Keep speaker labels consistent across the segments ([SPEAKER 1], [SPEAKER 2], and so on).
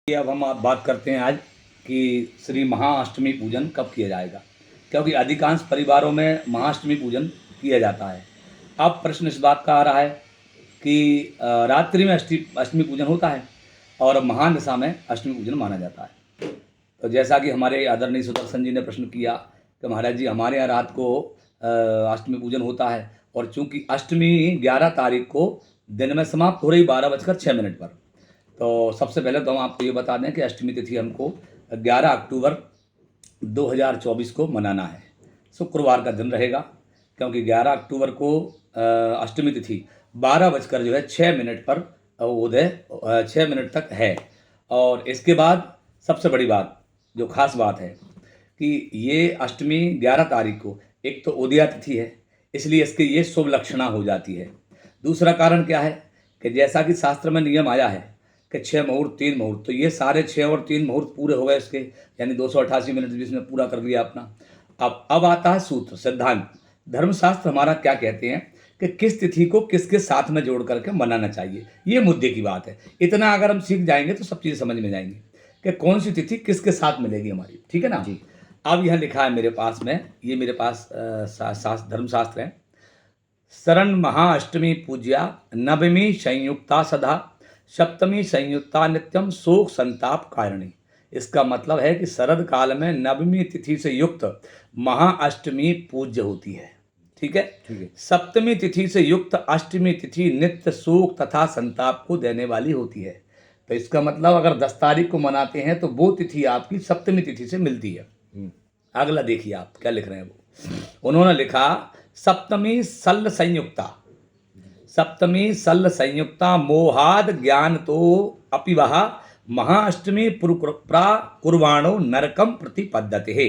[SPEAKER 1] अब हम आप बात करते हैं आज कि श्री महाअष्टमी पूजन कब किया जाएगा, क्योंकि अधिकांश परिवारों में महाअष्टमी पूजन किया जाता है। अब प्रश्न इस बात का आ रहा है कि रात्रि में अष्टमी पूजन होता है और महान दशा में अष्टमी पूजन माना जाता है। तो जैसा कि हमारे आदरणीय सुदर्शन जी ने प्रश्न किया कि महाराज जी हमारे यहाँ रात को अष्टमी पूजन होता है, और चूंकि अष्टमी 11 तारीख को दिन में समाप्त हो रही 12:06 पर। तो सबसे पहले तो हम आपको ये बता दें कि अष्टमी तिथि हमको 11 अक्टूबर 2024 को मनाना है। शुक्रवार का दिन रहेगा, क्योंकि 11 अक्टूबर को अष्टमी तिथि 12:06 पर उदय 6 मिनट तक है। और इसके बाद सबसे बड़ी बात, जो खास बात है कि ये अष्टमी 11 तारीख को एक तो उदया तिथि है, इसलिए इसके ये शुभ लक्षणा हो जाती है। दूसरा कारण क्या है कि जैसा कि शास्त्र में नियम आया है कि 6 मुहूर्त 3 मुहूर्त, तो ये सारे 6 और 3 मुहूर्त पूरे हो गए इसके, यानी 288 मिनट भी इसने पूरा कर लिया अपना। अब आता है सूत्र सिद्धांत। धर्मशास्त्र हमारा क्या कहते हैं कि किस तिथि को किसके साथ में जोड़ करके मनाना चाहिए, ये मुद्दे की बात है। इतना अगर हम सीख जाएंगे तो सब चीज़ें समझ में जाएंगी कि कौन सी तिथि किसके साथ मिलेगी हमारी, ठीक है ना जी। अब यह लिखा है मेरे पास में, ये मेरे पास धर्मशास्त्र है। शरण महाअष्टमी पूज्या नवमी संयुक्ता सदा सप्तमी संयुक्ता नित्यम शोक संताप कारिणी। इसका मतलब है कि शरद काल में नवमी तिथि से युक्त महाअष्टमी पूज्य होती है, ठीक है। सप्तमी तिथि से युक्त अष्टमी तिथि नित्य शोक तथा संताप को देने वाली होती है। तो इसका मतलब अगर 10 तारीख को मनाते हैं तो वो तिथि आपकी सप्तमी तिथि से मिलती है। अगला देखिए आप क्या लिख रहे हैं। वो उन्होंने लिखा सप्तमी सल्ल संयुक्ता, सप्तमी सल्ल संयुक्ता मोहाद ज्ञान तो अपि वह महाअष्टमी कुर्वाणो नरकम प्रतिपद्यते है,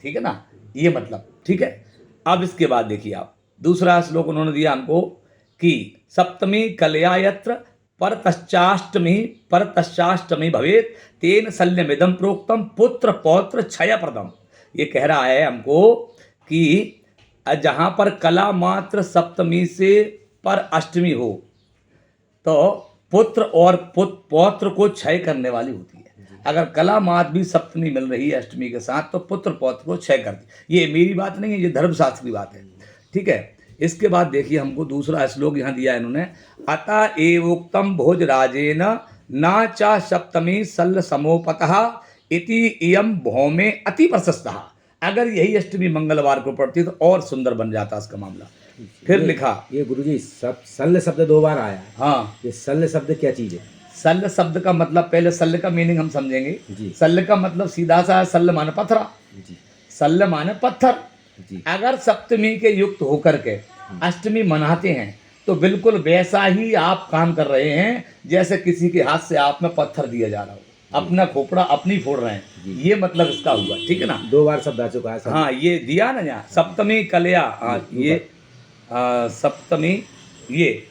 [SPEAKER 1] ठीक है ना, ये मतलब ठीक है। अब इसके बाद देखिए आप दूसरा श्लोक उन्होंने दिया हमको कि सप्तमी कलयायत्र परतश्चाष्टमी भवेत तेन शल्यमिदं प्रोक्तम पुत्र पौत्र क्षयप्रदम। ये कह रहा है हमको कि जहाँ पर कला मात्र सप्तमी से पर अष्टमी हो तो पुत्र और पौत्र को क्षय करने वाली होती है। अगर कला मात भी सप्तमी मिल रही है अष्टमी के साथ तो पुत्र पौत्र को क्षय करती। ये मेरी बात नहीं है, ये धर्मशास्त्र की बात है, ठीक है। इसके बाद देखिए हमको दूसरा श्लोक यहाँ दिया है इन्होंने, अतः एवोक्तम भोजराजेन न च सप्तमी सल्ल समोपतः इति इयम भौमे अति प्रशस्तः। अगर यही अष्टमी मंगलवार को पड़ती तो और सुंदर बन जाता इसका मामला। फिर लिखा
[SPEAKER 2] ये गुरुजी सल्ल शब्द 2 बार आया।
[SPEAKER 1] हाँ,
[SPEAKER 2] ये सल्ल शब्द क्या चीज है?
[SPEAKER 1] सल्ल शब्द का मतलब, पहले सल्ल का मीनिंग हम समझेंगे जी। सल्ल का मतलब सीधा सा है, सल्ल माने पत्थरा जी, सल्ल माने पत्थर जी। अगर सप्तमी के युक्त होकर के अष्टमी मनाते हैं तो बिल्कुल वैसा ही आप काम कर रहे हैं जैसे किसी के हाथ से आप में पत्थर दिया जा रहा हो, अपना खोपड़ा अपनी फोड़ रहे हैं, ये मतलब इसका हुआ, ठीक है ना।
[SPEAKER 2] 2 बार शब्द आ चुका है।
[SPEAKER 1] हाँ, ये दिया ना यहाँ सप्तमी कलया, ये सप्तमी, ये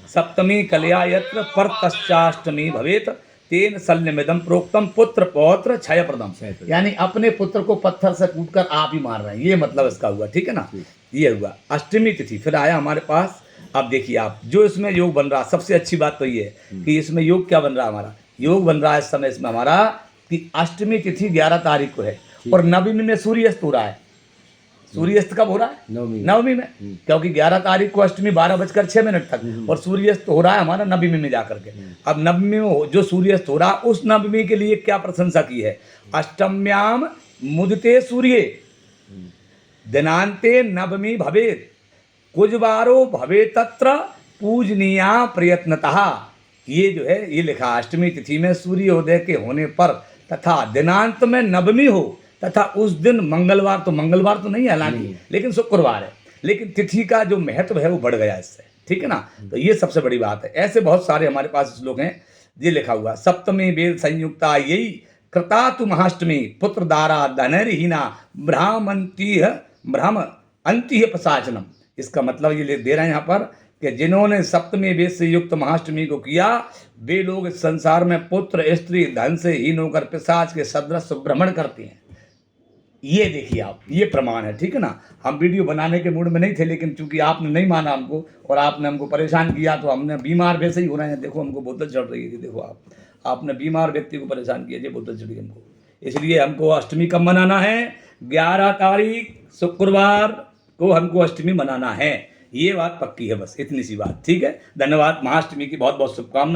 [SPEAKER 1] सप्तमी कलया यत्र परतश्चाष्टमी भवेत तेन शल्यमिदं प्रोक्तम पुत्र पौत्र क्षयप्रदम, यानी अपने पुत्र को पत्थर से कूटकर आप ही मार रहे हैं, ये मतलब इसका हुआ, ठीक है ना। ये हुआ अष्टमी तिथि। फिर आया हमारे पास, अब देखिए आप जो इसमें योग बन रहा, सबसे अच्छी बात तो ये है कि इसमें योग क्या बन रहा है, हमारा योग बन रहा है इस समय इसमें हमारा कि अष्टमी तिथि 11 तारीख को है और नवमी में सूर्यास्त हो रहा है। सूर्यास्त कब हो रहा है? नवमी में, क्योंकि 11 तारीख को अष्टमी 12:06 तक और सूर्यास्त हो रहा है हमारा नवमी में जाकर के। अब नवमी में जो सूर्यास्त हो रहा है उस नवमी के लिए क्या प्रशंसा की है, अष्टम्याम मुदिते सूर्ये दिनांते नवमी भवेत कुजवारो भवे तत्र पूजनीया प्रयत्नतः। ये जो है ये लिखा अष्टमी तिथि में सूर्योदय के होने पर तथा दिनांत में नवमी हो तथा उस दिन मंगलवार तो नहीं है हालांकि, लेकिन शुक्रवार है, लेकिन तिथि का जो महत्व है वो बढ़ गया इससे, ठीक है ना। तो ये सबसे बड़ी बात है। ऐसे बहुत सारे हमारे पास श्लोक हैं। ये लिखा हुआ सप्तमी वेद संयुक्ता यही कृता तु महाष्टमी पुत्र दारा धनरहीना ब्राह्म अंति प्रसाचनम। इसका मतलब ये दे रहे हैं यहाँ पर कि जिन्होंने सप्तमी वेद से युक्त महाअष्टमी को किया वे लोग इस संसार में पुत्र स्त्री धन से हीन होकर पिशाच के सदृश भ्रमण करते हैं। ये देखिए आप, ये प्रमाण है, ठीक है ना। हम वीडियो बनाने के मूड में नहीं थे, लेकिन चूंकि आपने नहीं माना हमको और आपने हमको परेशान किया तो हमने बीमार वैसे ही हो रहे हैं। देखो हमको बोतल चढ़ रही है, देखो आप, आपने बीमार व्यक्ति को परेशान किया, ये बोतल चढ़ी हमको। इसलिए हमको अष्टमी कब मनाना है? 11 तारीख शुक्रवार को हमको अष्टमी मनाना है। ये बात पक्की है, बस इतनी सी बात। ठीक है, धन्यवाद। महाअष्टमी की बहुत बहुत शुभकामनाएं।